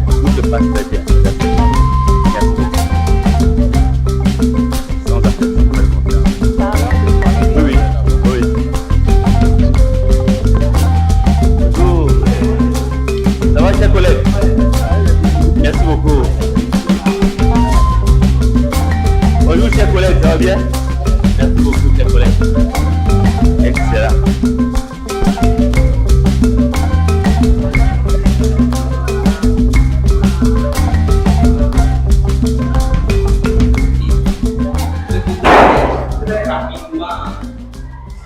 Tout se passe très bien. Merci. Sans apprécier, très content. Oui, oui. Bonjour. Ça va, chers collègues? Merci beaucoup. Bonjour, chers collègues, ça va bien? Merci beaucoup, chers collègues. Excellent. Très rapidement,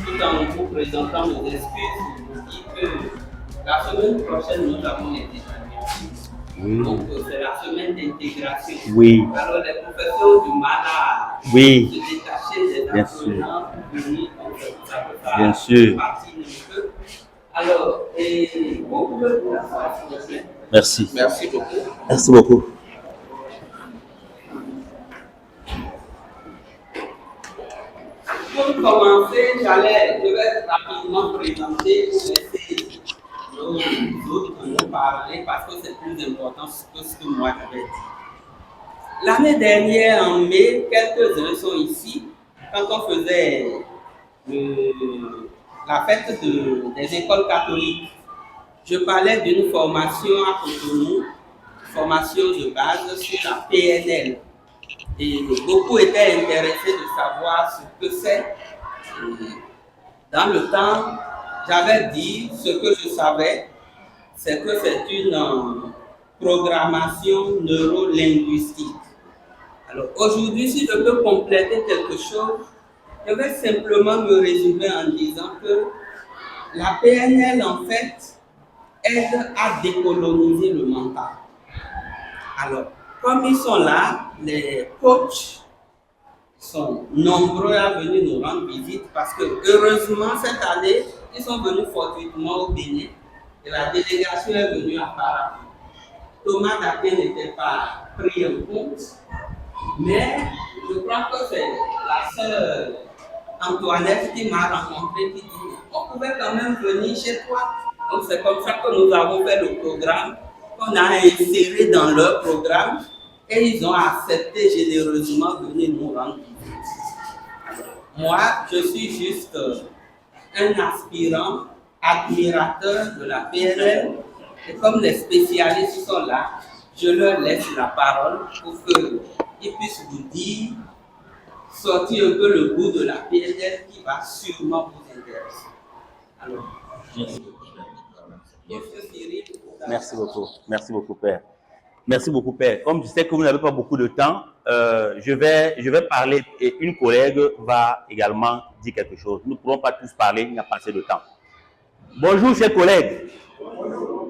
tout en vous présentant nos excuses, je vous dis que la semaine prochaine, nous avons été annulés. Oui. Donc, c'est la semaine d'intégration. Oui. Alors, les professeurs du malade, Oui. se détacher des Bien sûr. apprenants pour venir, donc ça peut pas Bien sûr. partir un peu. Alors, vous pouvez vous asseoir, s'il vous plaît. Merci. Merci beaucoup. Merci beaucoup. Pour commencer, je vais rapidement présenter pour laisser nos autres nous parler parce que c'est plus important que ce que moi j'avais dit. L'année dernière, en mai, quelques-uns sont ici, quand on faisait la fête des écoles catholiques. Je parlais d'une formation à Cotonou, formation de base sur la PNL. Et beaucoup étaient intéressés de savoir ce que c'est. Dans le temps, j'avais dit ce que je savais, c'est que c'est une programmation neurolinguistique. Alors aujourd'hui, si je peux compléter quelque chose, je vais simplement me résumer en disant que la PNL, en fait, aide à décoloniser le mental. Alors, comme ils sont là, les coachs sont nombreux à venir nous rendre visite parce que, heureusement, cette année, ils sont venus fortuitement au Bénin et la délégation est venue à Paris. Thomas Daquin n'était pas pris en compte, mais je crois que c'est la sœur Antoinette qui m'a rencontré qui dit on pouvait quand même venir chez toi. Donc, c'est comme ça que nous avons fait le programme, qu'on a inséré dans leur programme. Et ils ont accepté généreusement de venir nous rendre visite. Moi, je suis juste un aspirant, admirateur de la PNL. Et comme les spécialistes sont là, je leur laisse la parole pour qu'ils puissent vous dire, sortir un peu le goût de la PNL qui va sûrement vous intéresser. Alors, Merci beaucoup. Merci beaucoup, Père. Merci beaucoup, Père. Comme je sais que vous n'avez pas beaucoup de temps, je vais parler et une collègue va également dire quelque chose. Nous ne pourrons pas tous parler, il n'y a pas assez de temps. Bonjour, chers collègues.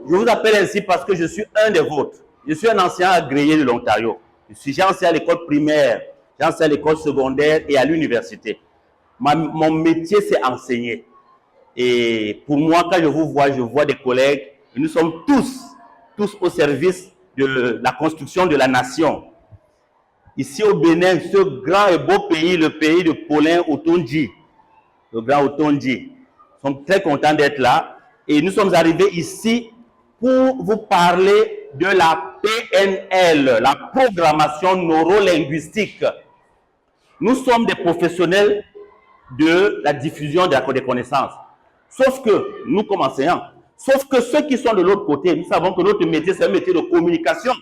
Je vous appelle ainsi parce que je suis un des vôtres. Je suis un ancien agréé de l'Ontario. J'ai enseigné à l'école primaire, j'ai enseigné à l'école secondaire et à l'université. Mon métier, c'est enseigner. Et pour moi, quand je vois des collègues, et nous sommes tous au service de la construction de la nation. Ici au Bénin, ce grand et beau pays, le pays de Paulin Otondi, le grand Otondi. Nous sommes très contents d'être là et nous sommes arrivés ici pour vous parler de la PNL, la programmation neurolinguistique. Nous sommes des professionnels de la diffusion des connaissances. Sauf que nous, comme enseignants, sauf que ceux qui sont de l'autre côté, nous savons que notre métier, c'est un métier de communication.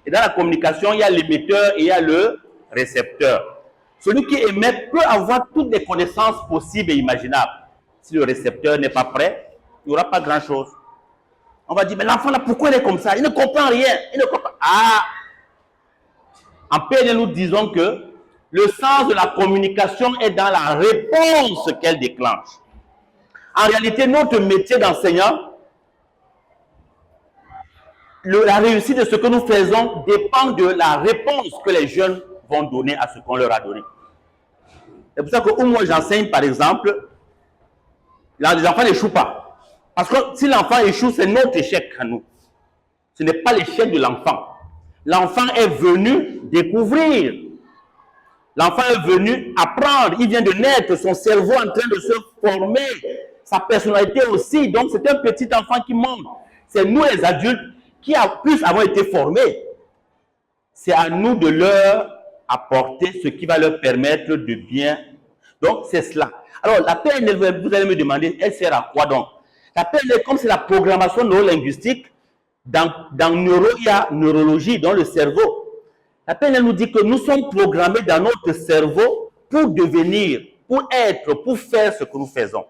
Et dans la communication, il y a l'émetteur et il y a le récepteur. Celui qui émet peut avoir toutes les connaissances possibles et imaginables. Si le récepteur n'est pas prêt, il n'y aura pas grand-chose. On va dire, mais l'enfant là, pourquoi il est comme ça? Il ne comprend rien. Il ne comprend... Ah! En PNL, nous disons que le sens de la communication est dans la réponse qu'elle déclenche. En réalité, notre métier d'enseignant, la réussite de ce que nous faisons dépend de la réponse que les jeunes vont donner à ce qu'on leur a donné. C'est pour ça que où moi j'enseigne, par exemple, là, les enfants n'échouent pas. Parce que si l'enfant échoue, c'est notre échec à nous. Ce n'est pas l'échec de l'enfant. L'enfant est venu découvrir. L'enfant est venu apprendre. Il vient de naître, son cerveau est en train de se former. Sa personnalité aussi. Donc, c'est un petit enfant qui monte. C'est nous, les adultes, qui a plus avons été formés. C'est à nous de leur apporter ce qui va leur permettre de bien. Donc, c'est cela. Alors, la PNL, vous allez me demander, elle sert à quoi donc? La PNL, comme c'est la programmation neurolinguistique, dans neuro, il y a neurologie, dans le cerveau. La PNL nous dit que nous sommes programmés dans notre cerveau pour devenir, pour être, pour faire ce que nous faisons,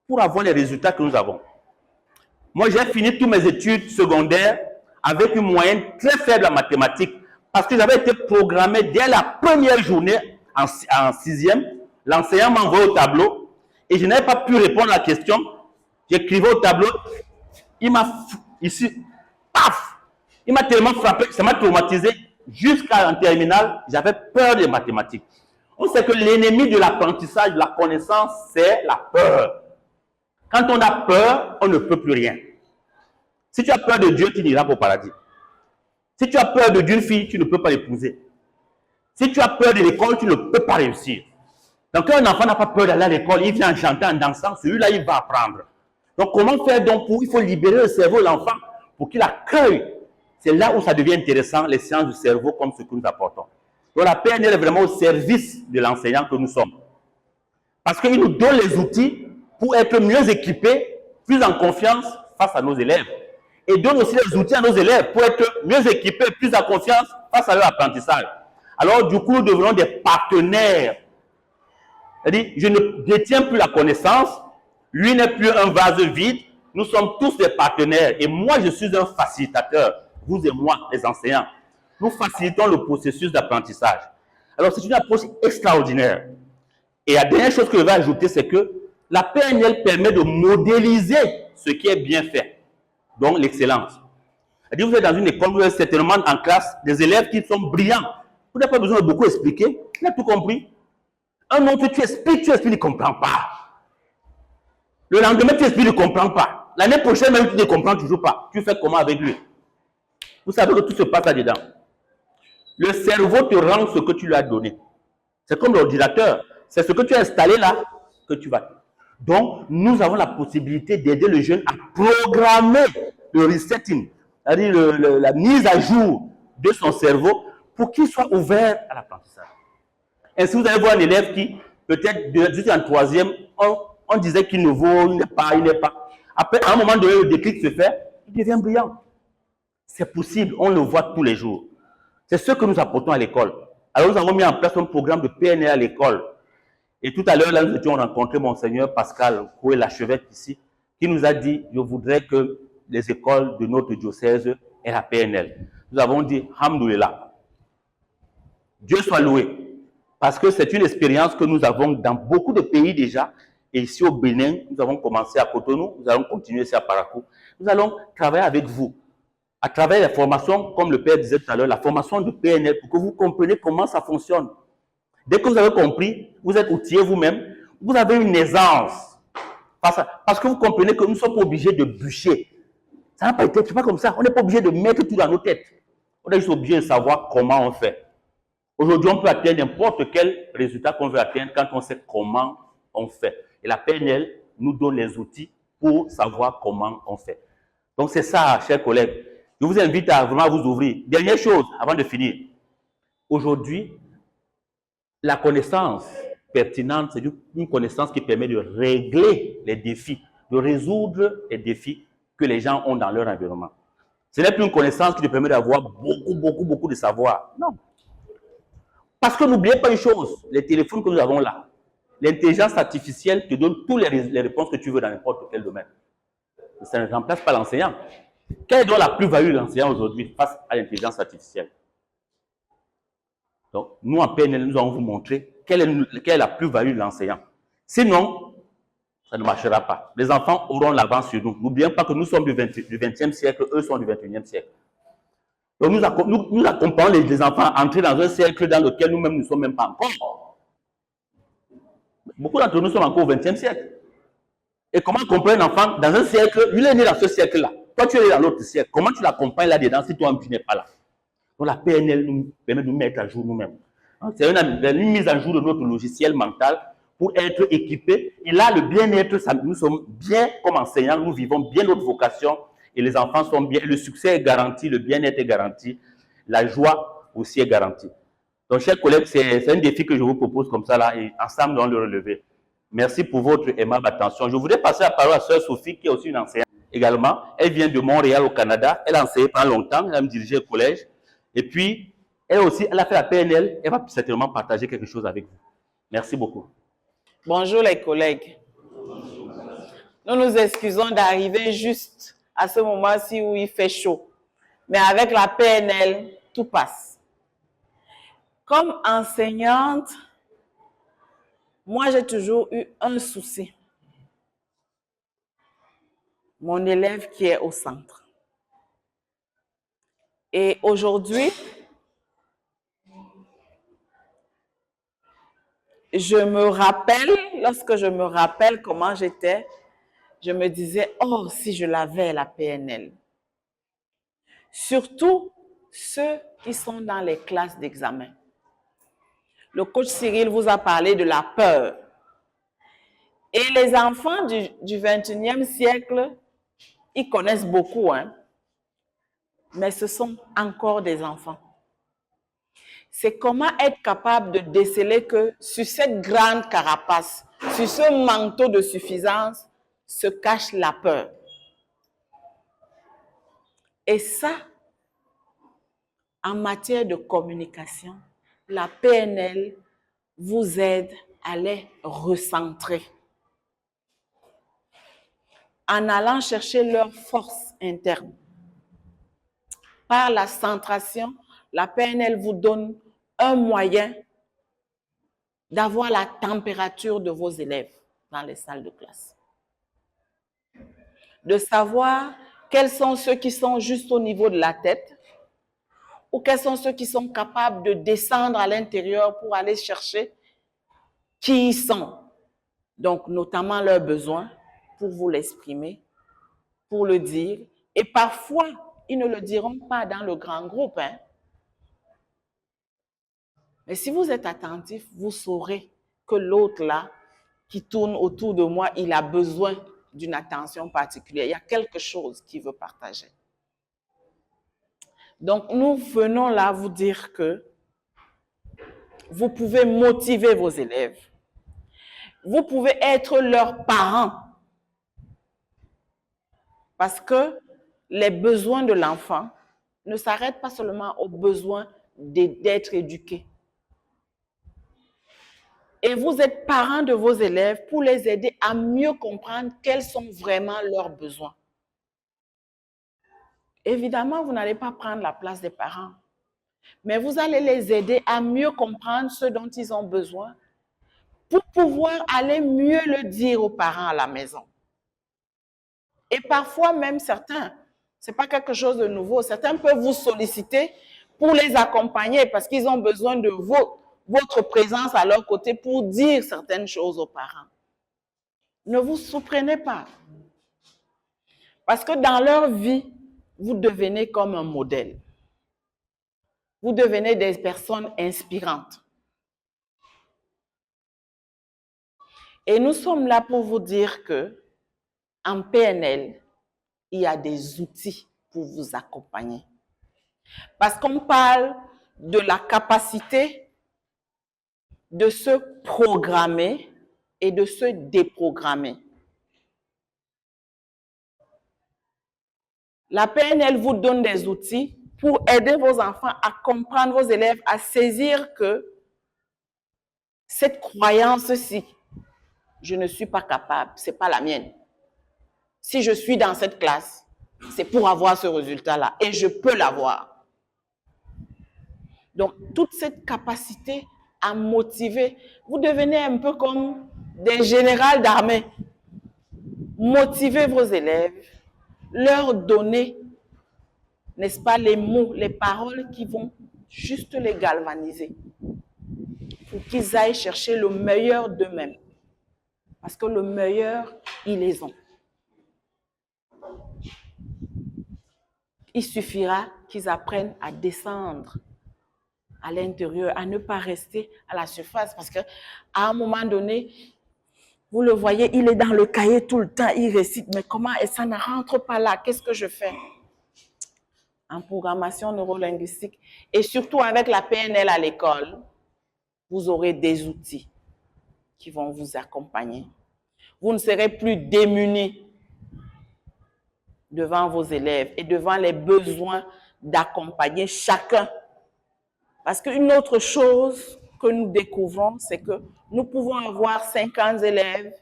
pour avoir les résultats que nous avons. Moi, j'ai fini toutes mes études secondaires avec une moyenne très faible en mathématiques parce que j'avais été programmé dès la première journée en sixième. L'enseignant m'a envoyé au tableau et je n'avais pas pu répondre à la question. J'écrivais au tableau. Il m'a ici, paf! Il m'a tellement frappé, ça m'a traumatisé. Jusqu'en terminale, j'avais peur des mathématiques. On sait que l'ennemi de l'apprentissage, de la connaissance, c'est la peur. Quand on a peur, on ne peut plus rien. Si tu as peur de Dieu, tu n'iras pas au paradis. Si tu as peur d'une fille, tu ne peux pas l'épouser. Si tu as peur de l'école, tu ne peux pas réussir. Donc, quand un enfant n'a pas peur d'aller à l'école, il vient en chantant, en dansant, celui-là, il va apprendre. Donc, comment faire donc pour... Il faut libérer le cerveau de l'enfant pour qu'il accueille. C'est là où ça devient intéressant, les sciences du cerveau, comme ce que nous apportons. Donc, la PNL est vraiment au service de l'enseignant que nous sommes. Parce qu'il nous donne les outils pour être mieux équipés, plus en confiance face à nos élèves. Et donne aussi les outils à nos élèves pour être mieux équipés, plus en confiance face à leur apprentissage. Alors, du coup, nous devenons des partenaires. C'est-à-dire, je ne détiens plus la connaissance, lui n'est plus un vase vide, nous sommes tous des partenaires. Et moi, je suis un facilitateur, vous et moi, les enseignants. Nous facilitons le processus d'apprentissage. Alors, c'est une approche extraordinaire. Et la dernière chose que je vais ajouter, c'est que la PNL permet de modéliser ce qui est bien fait. Donc, l'excellence. C'est-à-dire, vous êtes dans une école, vous êtes certainement en classe des élèves qui sont brillants. Vous n'avez pas besoin de beaucoup expliquer. Vous avez tout compris. Un autre, tu expliques, il ne comprend pas. Le lendemain, tu expliques, il ne comprend pas. L'année prochaine, même, tu ne comprends toujours pas. Tu fais comment avec lui? Vous savez que tout se passe là-dedans. Le cerveau te rend ce que tu lui as donné. C'est comme l'ordinateur. C'est ce que tu as installé là que tu vas. Donc, nous avons la possibilité d'aider le jeune à programmer le resetting, c'est-à-dire la mise à jour de son cerveau pour qu'il soit ouvert à l'apprentissage. Et si vous allez voir un élève qui, peut-être, juste en troisième, on disait qu'il ne vaut, il n'est pas. Après, à un moment donné, le déclic se fait, il devient brillant. C'est possible, on le voit tous les jours. C'est ce que nous apportons à l'école. Alors, nous avons mis en place un programme de PNL à l'école. Et tout à l'heure, là, nous étions rencontré Monseigneur Pascal Koué, l'archevêque ici, qui nous a dit, je voudrais que les écoles de notre diocèse aient la PNL. Nous avons dit, Hamdoulilah. Dieu soit loué. Parce que c'est une expérience que nous avons dans beaucoup de pays déjà. Et ici au Bénin, nous avons commencé à Cotonou, nous allons continuer ici à Parakou. Nous allons travailler avec vous. À travers les formations, comme le Père disait tout à l'heure, la formation de PNL, pour que vous compreniez comment ça fonctionne. Dès que vous avez compris, vous êtes outillé vous-même, vous avez une aisance. Parce que vous comprenez que nous ne sommes pas obligés de bûcher. Ça n'a pas été, c'est pas comme ça. On n'est pas obligé de mettre tout dans nos têtes. On est juste obligé de savoir comment on fait. Aujourd'hui, on peut atteindre n'importe quel résultat qu'on veut atteindre quand on sait comment on fait. Et la PNL nous donne les outils pour savoir comment on fait. Donc, c'est ça, chers collègues. Je vous invite à vraiment vous ouvrir. Dernière chose, avant de finir. Aujourd'hui, la connaissance pertinente, c'est une connaissance qui permet de régler les défis, de résoudre les défis que les gens ont dans leur environnement. Ce n'est plus une connaissance qui te permet d'avoir beaucoup de savoir. Non. Parce que n'oubliez pas une chose, les téléphones que nous avons là, l'intelligence artificielle te donne toutes les réponses que tu veux dans n'importe quel domaine. Ça ne remplace pas l'enseignant. Quelle est donc la plus-value de l'enseignant aujourd'hui face à l'intelligence artificielle? Donc, nous, en PNL, nous allons vous montrer quelle est la plus-value de l'enseignant. Sinon, ça ne marchera pas. Les enfants auront l'avance sur nous. N'oublions pas que nous sommes du 20e siècle, eux sont du 21e siècle. Donc, nous accompagnons les enfants à entrer dans un cercle dans lequel nous-mêmes ne sommes même pas encore. Beaucoup d'entre nous sommes encore au 20e siècle. Et comment comprendre un enfant dans un cercle? Lui, il est né dans ce cercle-là. Toi, tu es né dans l'autre cercle. Comment tu l'accompagnes là-dedans si toi, tu n'es pas là? Donc, la PNL nous permet de nous mettre à jour nous-mêmes. C'est une mise à jour de notre logiciel mental pour être équipé. Et là, le bien-être, nous sommes bien comme enseignants, nous vivons bien notre vocation. et les enfants sont bien, le succès est garanti, le bien-être est garanti, la joie aussi est garantie. Donc, chers collègues, c'est un défi que je vous propose comme ça là, et ensemble, nous allons le relever. Merci pour votre aimable attention. Je voudrais passer la parole à sœur Sophie, qui est aussi une enseignante également. Elle vient de Montréal au Canada. Elle a enseigné pendant longtemps. Elle a dirigé le collège. Et puis, elle aussi, elle a fait la PNL. Elle va certainement partager quelque chose avec vous. Merci beaucoup. Bonjour les collègues. Nous nous excusons d'arriver juste à ce moment-ci où il fait chaud. Mais avec la PNL, tout passe. Comme enseignante, moi j'ai toujours eu un souci. Mon élève qui est au centre. Et aujourd'hui, lorsque je me rappelle comment j'étais, je me disais, oh, si je l'avais la PNL. Surtout ceux qui sont dans les classes d'examen. Le coach Cyril vous a parlé de la peur. Et les enfants du 21e siècle, ils connaissent beaucoup, hein? Mais ce sont encore des enfants. C'est comment être capable de déceler que sur cette grande carapace, sur ce manteau de suffisance, se cache la peur. Et ça, en matière de communication, la PNL vous aide à les recentrer. En allant chercher leur force interne. Par la centration, la PNL vous donne un moyen d'avoir la température de vos élèves dans les salles de classe. De savoir quels sont ceux qui sont juste au niveau de la tête ou quels sont ceux qui sont capables de descendre à l'intérieur pour aller chercher qui ils sont. Donc, notamment leurs besoins pour vous l'exprimer, pour le dire. Et parfois, ils ne le diront pas dans le grand groupe, hein. Mais si vous êtes attentif, vous saurez que l'autre là, qui tourne autour de moi, il a besoin d'une attention particulière. Il y a quelque chose qu'il veut partager. Donc, nous venons là vous dire que vous pouvez motiver vos élèves. Vous pouvez être leurs parents. Parce que les besoins de l'enfant ne s'arrêtent pas seulement aux besoins d'être éduqués. Et vous êtes parents de vos élèves pour les aider à mieux comprendre quels sont vraiment leurs besoins. Évidemment, vous n'allez pas prendre la place des parents, mais vous allez les aider à mieux comprendre ce dont ils ont besoin pour pouvoir aller mieux le dire aux parents à la maison. Et parfois même certains, ce n'est pas quelque chose de nouveau, certains peuvent vous solliciter pour les accompagner parce qu'ils ont besoin de votre présence à leur côté pour dire certaines choses aux parents. Ne vous surprenez pas. Parce que dans leur vie, vous devenez comme un modèle. Vous devenez des personnes inspirantes. Et nous sommes là pour vous dire que en PNL, il y a des outils pour vous accompagner. Parce qu'on parle de la capacité de se programmer et de se déprogrammer. La PNL vous donne des outils pour aider vos enfants à comprendre, vos élèves à saisir que cette croyance-ci, je ne suis pas capable, ce n'est pas la mienne. Si je suis dans cette classe, c'est pour avoir ce résultat-là et je peux l'avoir. Donc, toute cette capacité à motiver, vous devenez un peu comme des généraux d'armée. Motivez vos élèves, leur donner, n'est-ce pas, les mots, les paroles qui vont juste les galvaniser pour qu'ils aillent chercher le meilleur d'eux-mêmes. Parce que le meilleur, ils les ont. Il suffira qu'ils apprennent à descendre à l'intérieur, à ne pas rester à la surface. Parce qu'à un moment donné, Vous le voyez, il est dans le cahier tout le temps, il récite. Mais comment? Et ça ne rentre pas là. Qu'est-ce que je fais? En programmation neurolinguistique et surtout avec la PNL à l'école, vous aurez des outils qui vont vous accompagner. Vous ne serez plus démunis devant vos élèves et devant les besoins d'accompagner chacun. Parce qu'une autre chose que nous découvrons, c'est que nous pouvons avoir 50 élèves,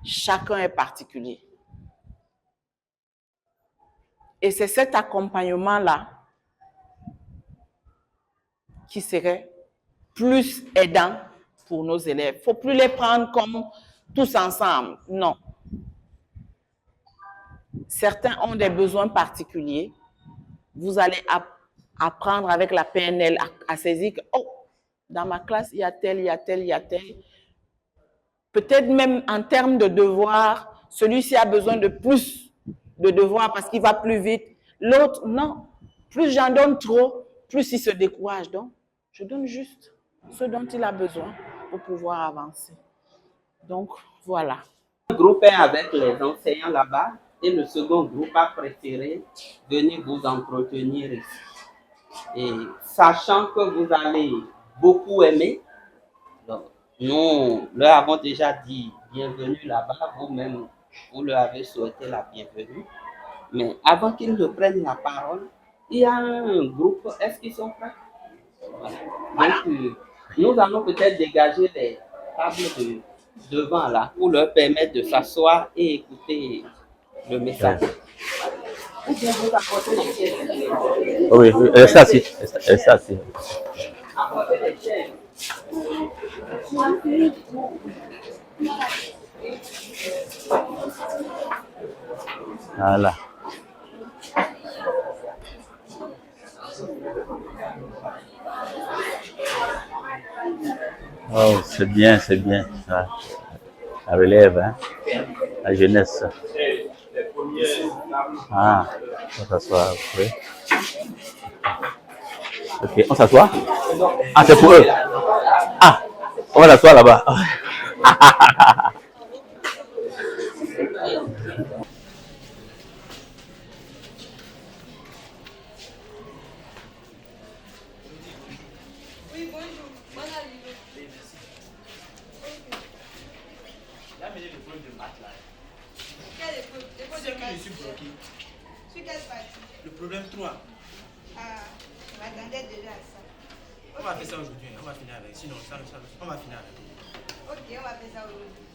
chacun est particulier. Et c'est cet accompagnement-là qui serait plus aidant pour nos élèves. Il ne faut plus les prendre comme tous ensemble. Non. Certains ont des besoins particuliers. Vous allez apprendre avec la PNL à saisir que, oh, dans ma classe, il y a tel, il y a tel, il y a tel. Peut-être même en termes de devoirs, celui-ci a besoin de plus de devoirs parce qu'il va plus vite. L'autre, non. Plus j'en donne trop, plus il se décourage. Donc, je donne juste ce dont il a besoin pour pouvoir avancer. Donc, voilà. Le groupe est avec les enseignants là-bas et le second groupe a préféré venir vous entretenir ici. Et sachant que vous allez beaucoup aimer, donc, nous leur avons déjà dit bienvenue là-bas, vous-même, vous leur avez souhaité la bienvenue. Mais avant qu'ils ne prennent la parole, il y a un groupe, est-ce qu'ils sont prêts? Voilà. Donc, nous allons peut-être dégager des tables devant là pour leur permettre de s'asseoir et écouter le message. Ou bien vous apportez les chaises. Oui, restez assis. Restez assis. Apportez les chaises. Voilà. Oh, c'est bien, c'est bien. Ouais. La relève, hein? La jeunesse. Ah, on s'assoit. Oui. Ok, on s'assoit? Ah, c'est pour eux. Ah, on va s'asseoir là-bas. Oui, bonjour. Bonne arrivée. J'ai amené le problème de maths là. Quel est le C'est de que je suis bloqué. Sur quelle partie? Le problème 3. Ah, je m'attendais déjà à ça. On va faire ça aujourd'hui. On va finir avec. Sinon, on va finir avec. Ok, on va faire ça aujourd'hui.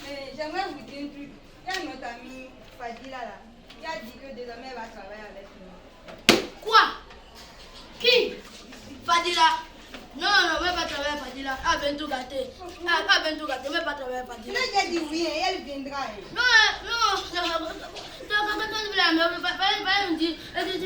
Mais j'aimerais vous dire un truc. Il y a notre ami Fadila là. Il a dit que désormais elle va travailler avec nous. Quoi? Qui? Fadila? Non, non, mais pas travailler avec Fadila. Elle vient tout gâter. Elle vient tout gâter, mais pas travailler avec Fadila. Il a dit oui, et elle viendra. Non, non, me dit,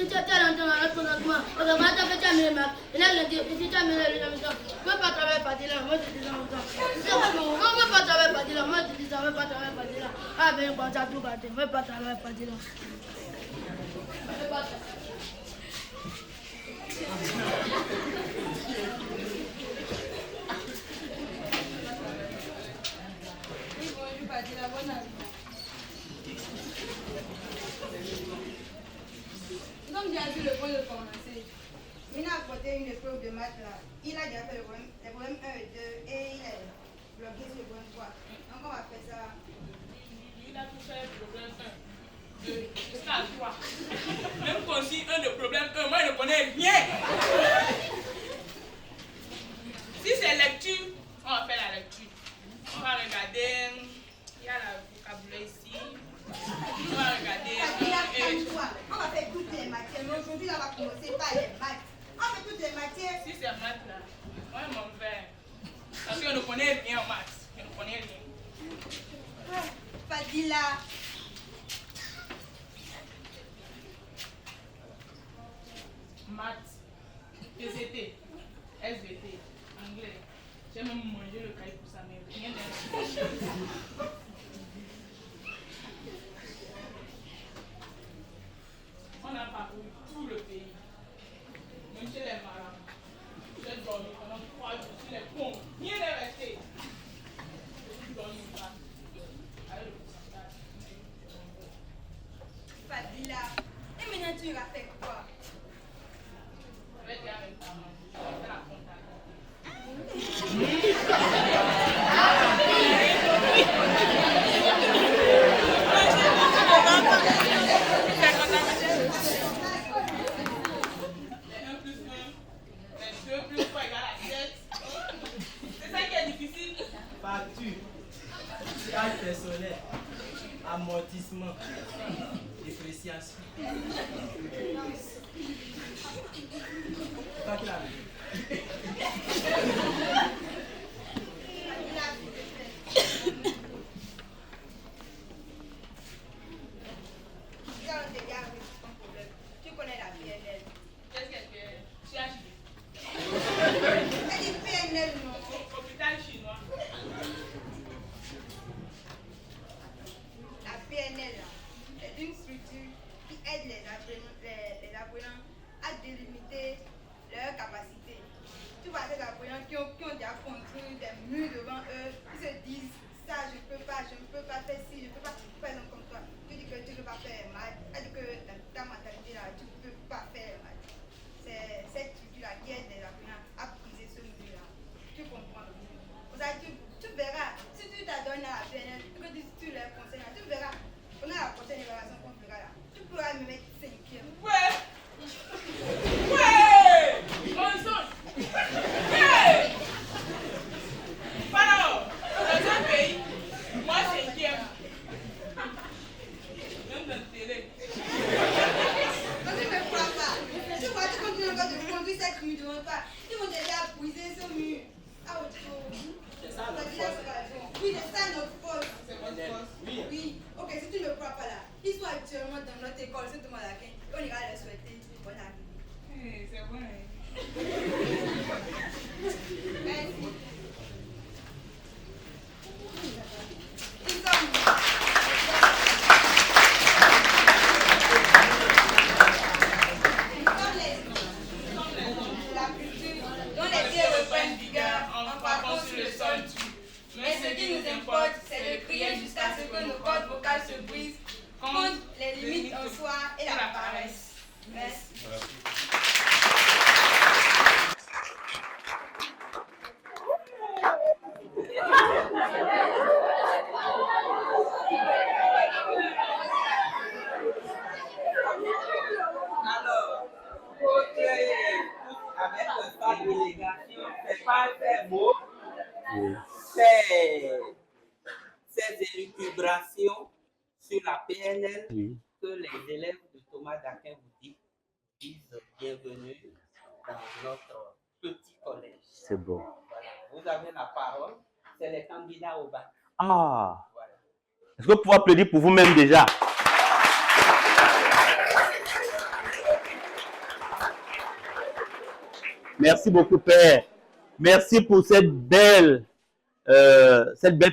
tu as longtemps dans notre consentement. On va pas faire ta mère. Il a dit, tu as mis la maison. Je ne veux pas travailler avec Fadila. Moi, je dis ça longtemps. Non, je ne veux pas travailler avec Fadila. Moi, je dis ça, je ne veux pas travailler avec Fadila. Elle vient comme ça tout gâter. Je ne veux pas travailler avec Fadila. Oui, bonjour Fadila, bonne arrivée. Comme j'ai vu le point de commencer, il a apporté une épreuve de maths là. Il a déjà fait les problèmes 1 et 2 et il est bloqué sur le point 3. Donc on va faire ça. Il a tout fait le problème 1, 2, jusqu'à 3. Même quand si un le problème 1, moi je ne connais rien. Si c'est lecture, on va faire la lecture. On va regarder, il y a le vocabulaire ici. On va regarder. On va faire toutes les matières. Mais aujourd'hui, on va commencer par les maths. On fait toutes les matières. Si c'est maths là, moi je m'en vais. Parce que je ne connais rien en maths. Je ne connais rien. Fadila. Maths, PCT, SVT, anglais. J'ai même mangé le cahier pour ça, mais rien d'inscrit. On a parcouru tout le pays, même chez les marins. J'ai dormi pendant 3 jours sur les ponts, rien n'est resté. Je suis dormi là. place. Toi qui l'as vu. Tu connais la PNL. Qu'est-ce qu'elle fait? CHD. Elle dit PNL, non. Hôpital chinois. La PNL, c'est une structure qui aide les apprenants à délimiter leurs capacités. Tu vois ces apprenants qui ont déjà construit des murs devant eux, qui se disent ça, je ne peux pas faire ci, je ne peux pas. Par exemple, comme toi, tu dis que tu ne peux pas faire les maths, elle dit que dans ta mentalité là, tu ne peux pas faire les maths. C'est cette structure-là qui aide les apprenants à briser ce mur-là. Tu comprends? Tu verras, si tu t'adonnes à la PNL, que tu les conseilles là, tu verras, pendant la prochaine évaluation qu'on fera là, tu pourras me mettre 5e. Ouais! Ouais! On sonne! Ouais! Pardon! Dans un pays, moi 5e. Même dans la télé. Donc tu ne me crois pas. Tu vois, tu continues encore de conduire cette mur devant toi. Ils vont déjà briser ce mur. Ah, autre chose. C'est ça notre force. Oui, c'est ça notre force. C'est notre force. Oui. Oui. Ok, si tu ne me crois pas là, ils sont actuellement dans notre école, c'est tout le monde là. On ira leur souhaiter bonne arrivée. C'est bon. Merci. Ils sont la culture dont les pieds reprennent vigueur en frappant sur le sol tue. Mais ce qui nous importe, c'est de crier jusqu'à ce que nos cordes vocales se brisent contre les limites en soi et la paresse. Merci. Alors, avec sa délégation, c'est pas très beau. Ces élucubrations sur la PNL que les élèves de Thomas d'Aquin vous disent bienvenue dans notre petit collège. C'est beau. Voilà. Vous avez la parole, c'est les candidats au bac. Ah! Voilà. Est-ce que vous pouvez applaudir pour vous-même déjà? Merci beaucoup, Père. Merci pour cette belle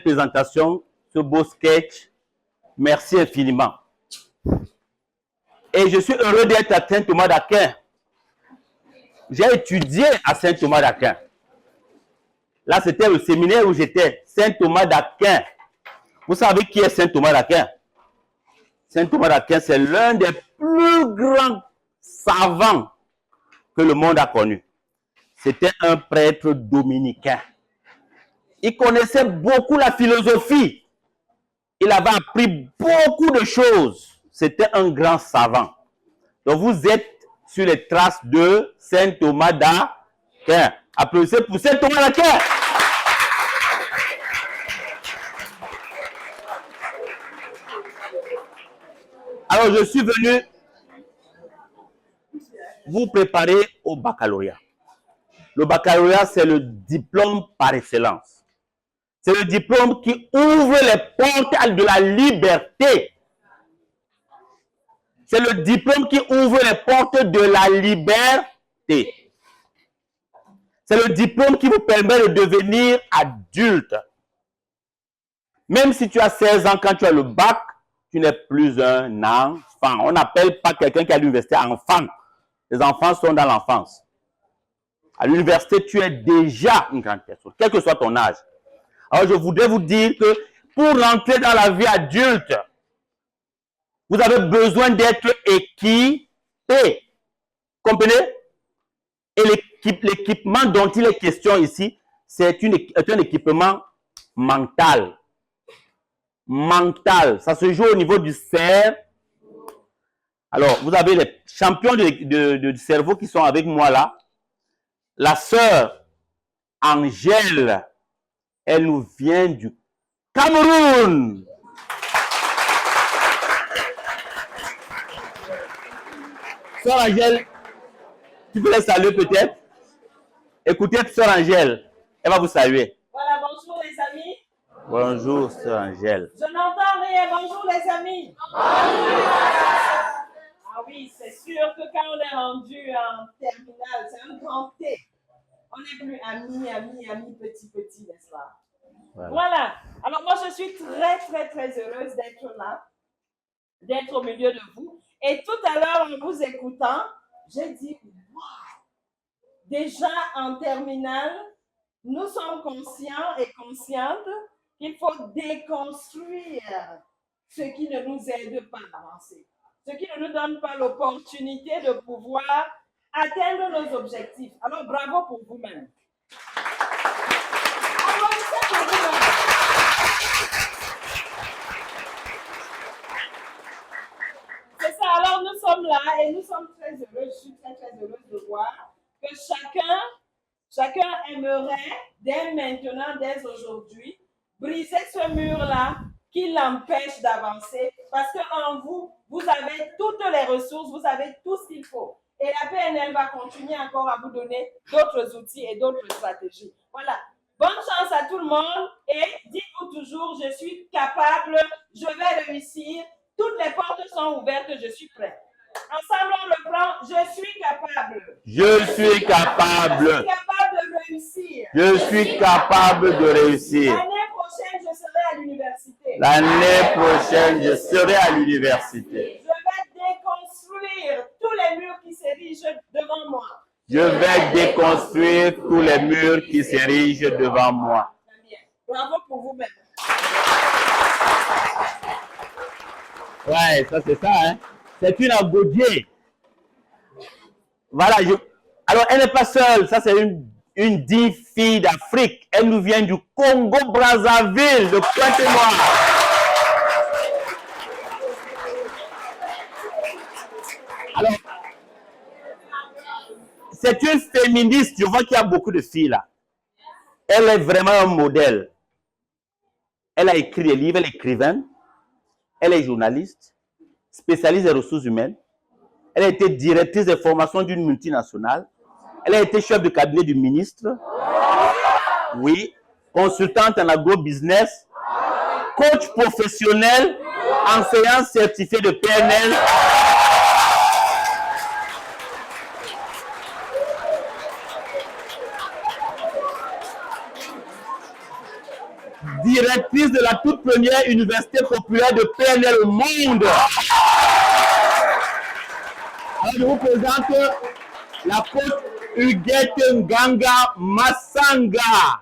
présentation, ce beau sketch. Merci infiniment. Et je suis heureux d'être à Saint-Thomas d'Aquin. J'ai étudié à Saint-Thomas d'Aquin. Là, c'était le séminaire où j'étais, Saint-Thomas d'Aquin. Vous savez qui est Saint-Thomas d'Aquin? Saint-Thomas d'Aquin, c'est l'un des plus grands savants que le monde a connu. C'était un prêtre dominicain. Il connaissait beaucoup la philosophie. Il avait appris beaucoup de choses. C'était un grand savant. Donc vous êtes sur les traces de Saint Thomas d'Aquin. Applaudissez pour Saint Thomas d'Aquin. Alors je suis venu vous préparer au baccalauréat. Le baccalauréat, c'est le diplôme par excellence. C'est le diplôme qui ouvre les portes de la liberté. C'est le diplôme qui ouvre les portes de la liberté. C'est le diplôme qui vous permet de devenir adulte. Même si tu as 16 ans, quand tu as le bac, tu n'es plus un enfant. On n'appelle pas quelqu'un qui est à l'université enfant. Les enfants sont dans l'enfance. À l'université, tu es déjà une grande personne, quel que soit ton âge. Alors, je voudrais vous dire que pour rentrer dans la vie adulte, vous avez besoin d'être équipé. Comprenez? Et l'équipement dont il est question ici, c'est un équipement mental. Mental. Ça se joue au niveau du cerveau. Alors, vous avez les champions du cerveau qui sont avec moi là. La sœur Angèle, elle nous vient du Cameroun. Sœur Angèle, tu peux les saluer peut-être? Écoutez, Sœur Angèle, elle va vous saluer. Voilà, bonjour les amis. Bonjour, Sœur Angèle. Je n'entends rien. Bonjour les amis. Ah oui, c'est sûr que quand on est rendu en terminale, c'est un grand T. On n'est plus amis, petit, n'est-ce pas? Voilà. Alors moi, je suis très heureuse d'être là, d'être au milieu de vous. Et tout à l'heure, en vous écoutant, j'ai dit, waouh! Déjà en terminale, nous sommes conscients et conscientes qu'il faut déconstruire ce qui ne nous aide pas à avancer, ce qui ne nous donne pas l'opportunité de pouvoir atteindre nos objectifs. Alors, bravo pour vous-même. Applaudissez pour vous-même. C'est ça, alors nous sommes là et nous sommes très heureux, je suis très heureuse de voir que chacun aimerait, dès maintenant, dès aujourd'hui, briser ce mur-là qui l'empêche d'avancer parce qu'en vous, vous avez toutes les ressources, vous avez tout ce qu'il faut. Et la PNL va continuer encore à vous donner d'autres outils et d'autres stratégies. Voilà. Bonne chance à tout le monde et dites-vous toujours, je suis capable, je vais réussir. Toutes les portes sont ouvertes, je suis prêt. Ensemble, on le prend. Je suis capable. Je suis capable. Je suis capable de réussir. Je suis capable de réussir. L'année prochaine, je serai à l'université. L'année prochaine, je serai à l'université. Je vais déconstruire tous les murs qui s'érigent devant moi. Je vais déconstruire tous les murs qui s'érigent devant moi. Très bien. Bravo pour vous-même. Ouais, ça c'est ça, hein. C'est une Agodier. Voilà, alors elle n'est pas seule, ça c'est une digne fille d'Afrique. Elle nous vient du Congo-Brazzaville, de Pointe-Noire. Alors, c'est une féministe, je vois qu'il y a beaucoup de filles là. Elle est vraiment un modèle. Elle a écrit des livres, elle est écrivaine. Elle est journaliste, spécialiste des ressources humaines. Elle a été directrice de formation d'une multinationale. Elle a été chef de cabinet du ministre. Oui. Consultante en agro-business. Coach professionnel. Enseignant certifié de PNL. Directrice de la toute première université populaire de PNL au monde. Alors, je vous présente la coach Huguette Nganga Massanga.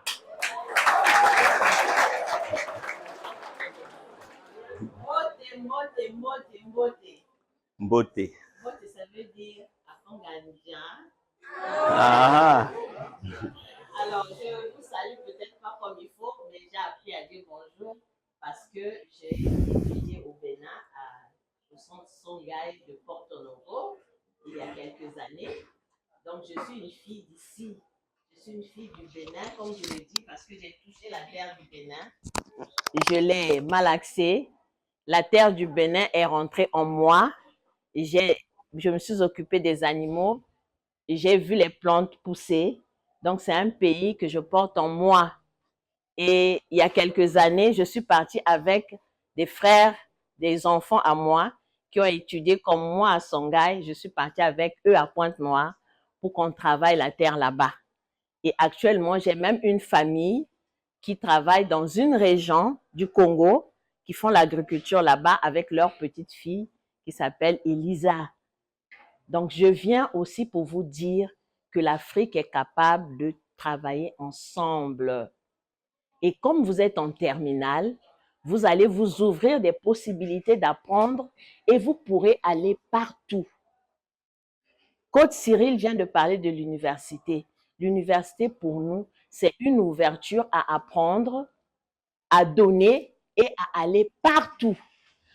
Mbote. Mbote, ça veut dire Afanganja. Ah. Alors, je vous salue peut-être pas comme il faut, mais j'ai appris à dire bonjour parce que j'ai étudié au Bénin, au centre Songhai de Porto Novo, il y a quelques années. Donc, je suis une fille d'ici. Je suis une fille du Bénin, comme je le dis, parce que j'ai touché la terre du Bénin. Je l'ai malaxée. La terre du Bénin est rentrée en moi. Je me suis occupée des animaux. J'ai vu les plantes pousser. Donc, c'est un pays que je porte en moi. Et il y a quelques années, je suis partie avec des frères, des enfants à moi qui ont étudié comme moi à Songhai. Je suis partie avec eux à Pointe-Noire pour qu'on travaille la terre là-bas. Et actuellement, j'ai même une famille qui travaille dans une région du Congo qui font l'agriculture là-bas avec leur petite fille qui s'appelle Elisa. Donc, je viens aussi pour vous dire que l'Afrique est capable de travailler ensemble. Et comme vous êtes en terminale, vous allez vous ouvrir des possibilités d'apprendre et vous pourrez aller partout. Coach Cyril vient de parler de l'université. L'université, pour nous, c'est une ouverture à apprendre, à donner et à aller partout.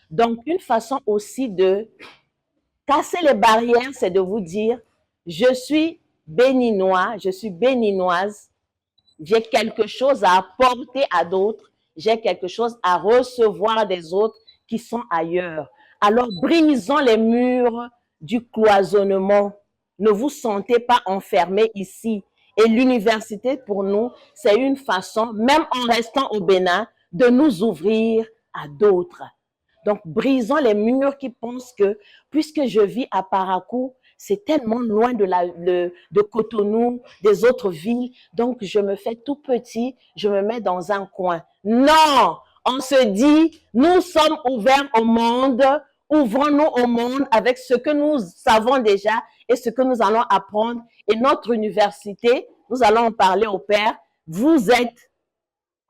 Donc, une façon aussi de casser les barrières, c'est de vous dire, je suis béninois, je suis béninoise, j'ai quelque chose à apporter à d'autres, j'ai quelque chose à recevoir des autres qui sont ailleurs. Alors, brisons les murs du cloisonnement. Ne vous sentez pas enfermés ici. Et l'université, pour nous, c'est une façon, même en restant au Bénin, de nous ouvrir à d'autres. Donc, brisons les murs qui pensent que, puisque je vis à Parakou, c'est tellement loin de Cotonou, des autres villes, donc je me fais tout petit, je me mets dans un coin. Non! On se dit, nous sommes ouverts au monde, ouvrons-nous au monde avec ce que nous savons déjà et ce que nous allons apprendre. Et notre université, nous allons en parler au père, vous êtes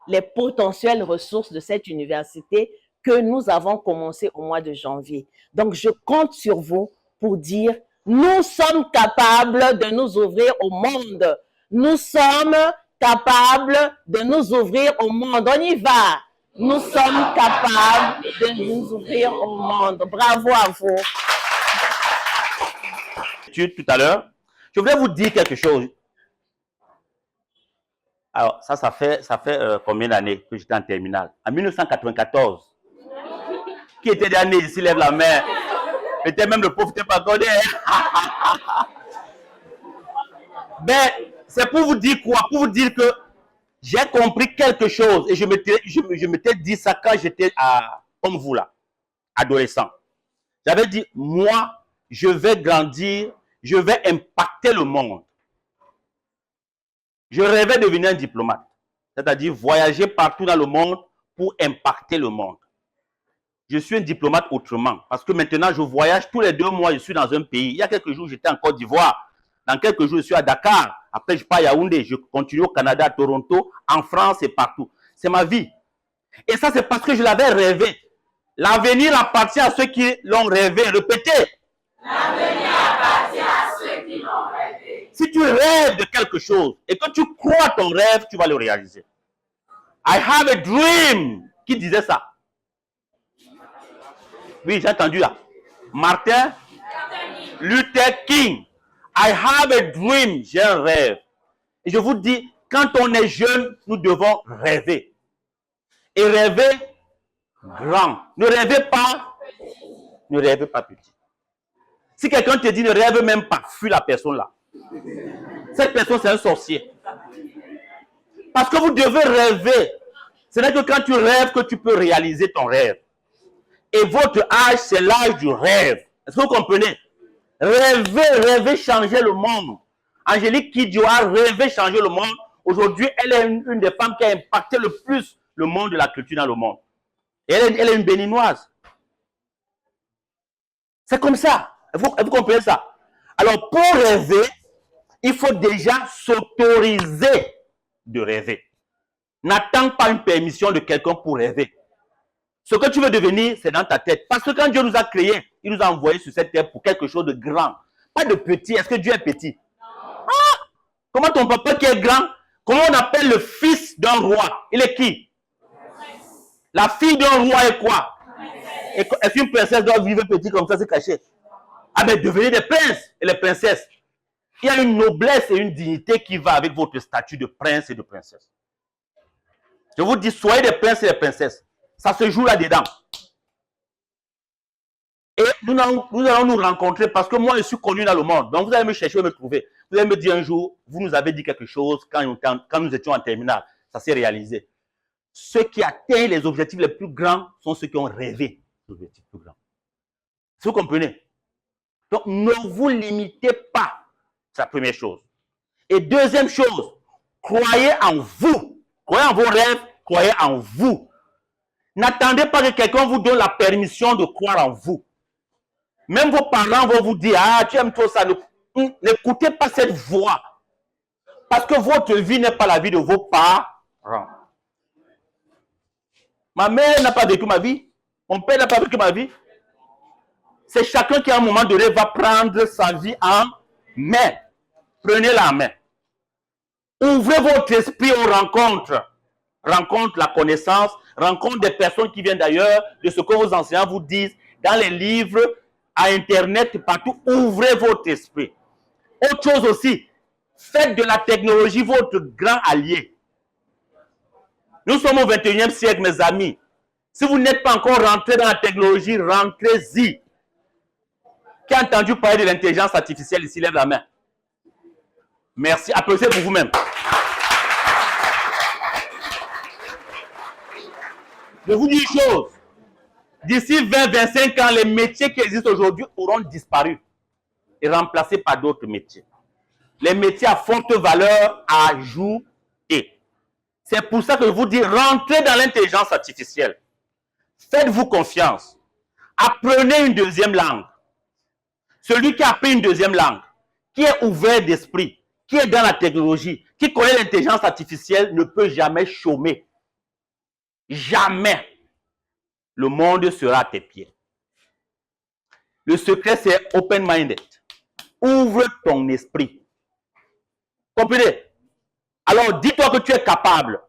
les potentielles ressources de cette université que nous avons commencé au mois de janvier. Donc, je compte sur vous pour dire, nous sommes capables de nous ouvrir au monde. Nous sommes capables de nous ouvrir au monde. On y va. Nous sommes capables de nous ouvrir au monde. Bravo à vous. Tout à l'heure, je voulais vous dire quelque chose. Alors, ça fait combien d'années que j'étais en terminale? En 1994. Qui était dernier ici, lève la main. Peut-être même le pauvre n'était pas connu. Ben, c'est pour vous dire quoi? Pour vous dire que j'ai compris quelque chose. Et je m'étais dit ça quand j'étais comme vous là, adolescent. J'avais dit, moi, je vais grandir, je vais impacter le monde. Je rêvais de devenir un diplomate. C'est-à-dire voyager partout dans le monde pour impacter le monde. Je suis un diplomate autrement. Parce que maintenant, je voyage tous les 2 mois, je suis dans un pays. Il y a quelques jours, j'étais en Côte d'Ivoire. Dans quelques jours, je suis à Dakar. Après, je pars à Yaoundé. Je continue au Canada, à Toronto, en France et partout. C'est ma vie. Et ça, c'est parce que je l'avais rêvé. L'avenir appartient à ceux qui l'ont rêvé. Répétez. L'avenir appartient à ceux qui l'ont rêvé. Si tu rêves de quelque chose et que tu crois ton rêve, tu vas le réaliser. I have a dream. Qui disait ça? Oui, j'ai entendu là. Martin Luther King. I have a dream. J'ai un rêve. Et je vous dis, quand on est jeune, nous devons rêver. Et rêver grand. Ne rêvez pas. Ne rêvez pas petit. Si quelqu'un te dit ne rêve même pas, fuis la personne là. Cette personne, c'est un sorcier. Parce que vous devez rêver. Ce n'est que quand tu rêves que tu peux réaliser ton rêve. Et votre âge, c'est l'âge du rêve. Est-ce que vous comprenez? Rêver changer le monde. Angélique Kidjo a rêvé changer le monde. Aujourd'hui, elle est une des femmes qui a impacté le plus le monde de la culture dans le monde. Et elle est une béninoise. C'est comme ça. Vous comprenez ça? Alors, pour rêver, il faut déjà s'autoriser de rêver. N'attends pas une permission de quelqu'un pour rêver. Ce que tu veux devenir, c'est dans ta tête. Parce que quand Dieu nous a créés, il nous a envoyés sur cette terre pour quelque chose de grand. Pas de petit. Est-ce que Dieu est petit? Ah! Comment ton papa qui est grand, comment on appelle le fils d'un roi? Il est qui? La fille d'un roi est quoi? Est-ce qu'une princesse doit vivre petit comme ça, se cacher? Ah ben devenez des princes et les princesses. Il y a une noblesse et une dignité qui va avec votre statut de prince et de princesse. Je vous dis, soyez des princes et des princesses. Ça se joue là-dedans. Et nous allons nous rencontrer parce que moi, je suis connu dans le monde. Donc, vous allez me chercher et me trouver. Vous allez me dire un jour, vous nous avez dit quelque chose quand nous étions en terminale. Ça s'est réalisé. Ceux qui atteignent les objectifs les plus grands sont ceux qui ont rêvé des objectifs plus grands. Vous comprenez? Donc, ne vous limitez pas. C'est la première chose. Et deuxième chose, croyez en vous. Croyez en vos rêves, croyez en vous. N'attendez pas que quelqu'un vous donne la permission de croire en vous. Même vos parents vont vous dire, ah, tu aimes trop ça. N'écoutez pas cette voix. Parce que votre vie n'est pas la vie de vos parents. Ma mère n'a pas vécu ma vie. Mon père n'a pas vécu ma vie. C'est chacun qui, à un moment donné, va prendre sa vie en main. Prenez-la en main. Ouvrez votre esprit aux rencontres. Rencontre la connaissance, rencontre des personnes qui viennent d'ailleurs, de ce que vos enseignants vous disent, dans les livres, à Internet, partout. Ouvrez votre esprit. Autre chose aussi, faites de la technologie votre grand allié. Nous sommes au 21e siècle, mes amis. Si vous n'êtes pas encore rentré dans la technologie, rentrez-y. Qui a entendu parler de l'intelligence artificielle ici? Lève la main. Merci. Applaudissez pour vous-même. Je vous dis une chose. D'ici 20-25 ans, les métiers qui existent aujourd'hui auront disparu et remplacés par d'autres métiers. Les métiers à forte valeur ajoutée. C'est pour ça que je vous dis, rentrez dans l'intelligence artificielle. Faites-vous confiance. Apprenez une deuxième langue. Celui qui a appris une deuxième langue, qui est ouvert d'esprit, qui est dans la technologie, qui connaît l'intelligence artificielle, ne peut jamais chômer. Jamais. Le monde sera à tes pieds. Le secret, c'est open-minded. Ouvre ton esprit. Comprenez? Alors, dis-toi que tu es capable.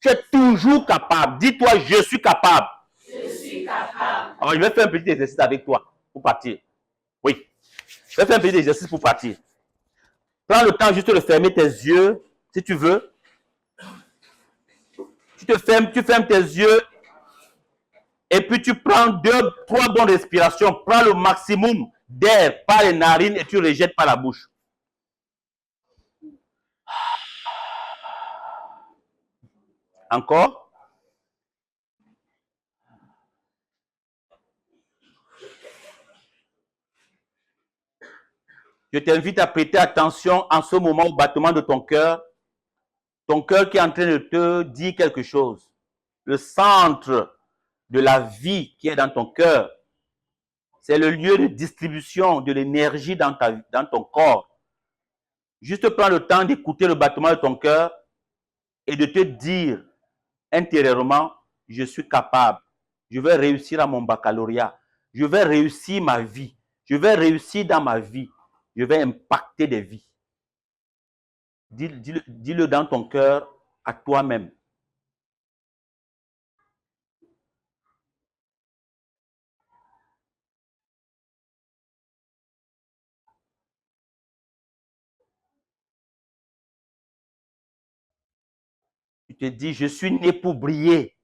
Tu es toujours capable. Dis-toi, je suis capable. Je suis capable. Alors, je vais faire un petit exercice avec toi pour partir. Oui. Je vais faire un petit exercice pour partir. Prends le temps juste de fermer tes yeux, si tu veux. Tu fermes tes yeux. Et puis tu prends 2-3 bonnes respirations. Prends le maximum d'air par les narines et tu rejettes par la bouche. Encore. Je t'invite à prêter attention en ce moment au battement de ton cœur. Ton cœur qui est en train de te dire quelque chose. Le centre de la vie qui est dans ton cœur, c'est le lieu de distribution de l'énergie dans ton corps. Juste prends le temps d'écouter le battement de ton cœur et de te dire intérieurement, je suis capable, je vais réussir à mon baccalauréat, je vais réussir ma vie, je vais réussir dans ma vie, je vais impacter des vies. Dis-le dans ton cœur à toi-même. Tu te dis, je suis né pour briller.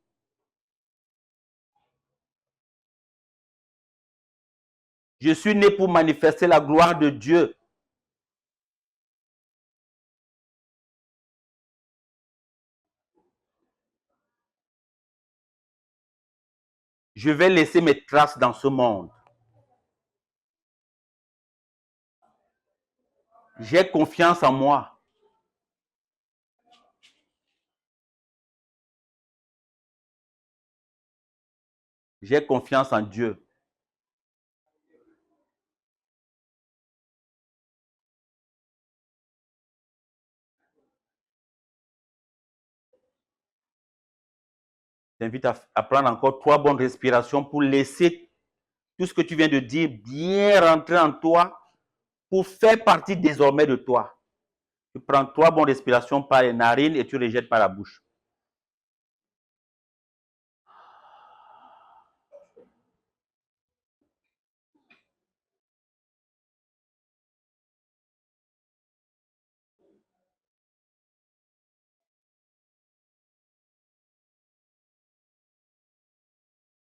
Je suis né pour manifester la gloire de Dieu. Je vais laisser mes traces dans ce monde. J'ai confiance en moi. J'ai confiance en Dieu. Je t'invite à prendre encore 3 bonnes respirations pour laisser tout ce que tu viens de dire bien rentrer en toi pour faire partie désormais de toi. Tu prends 3 bonnes respirations par les narines et tu rejettes par la bouche.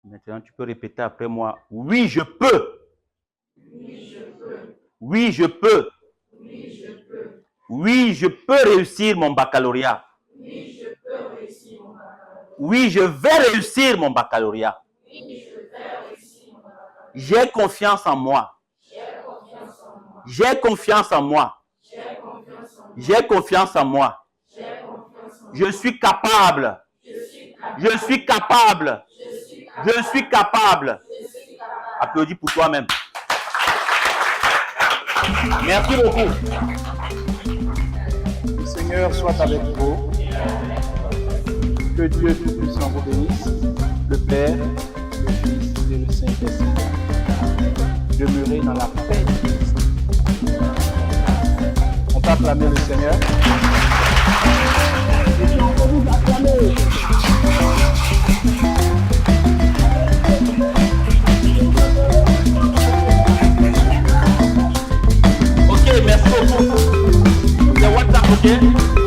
Maintenant, tu peux répéter après moi. Oui, je peux. Oui, je peux. Oui, je peux. Oui, je peux. Oui, je peux réussir mon baccalauréat. Oui, je peux réussir mon baccalauréat. Oui, je vais réussir mon baccalauréat. Oui, je vais réussir mon baccalauréat. J'ai confiance en moi. J'ai confiance en moi. J'ai confiance en moi. J'ai confiance en moi. J'ai confiance en moi. J'ai confiance en moi. Je suis capable. Je suis capable. Je suis capable. Je suis capable. Je suis capable. Applaudis pour toi-même. Merci beaucoup. Le Seigneur soit avec vous. Que Dieu Tout-Puissant vous bénisse, le Père, le Fils et le Saint-Esprit. Demeurez dans la paix de Christ. On peut acclamer le Seigneur. Et on peut vous acclamer. Ok, merci beaucoup. C'est WhatsApp, ok?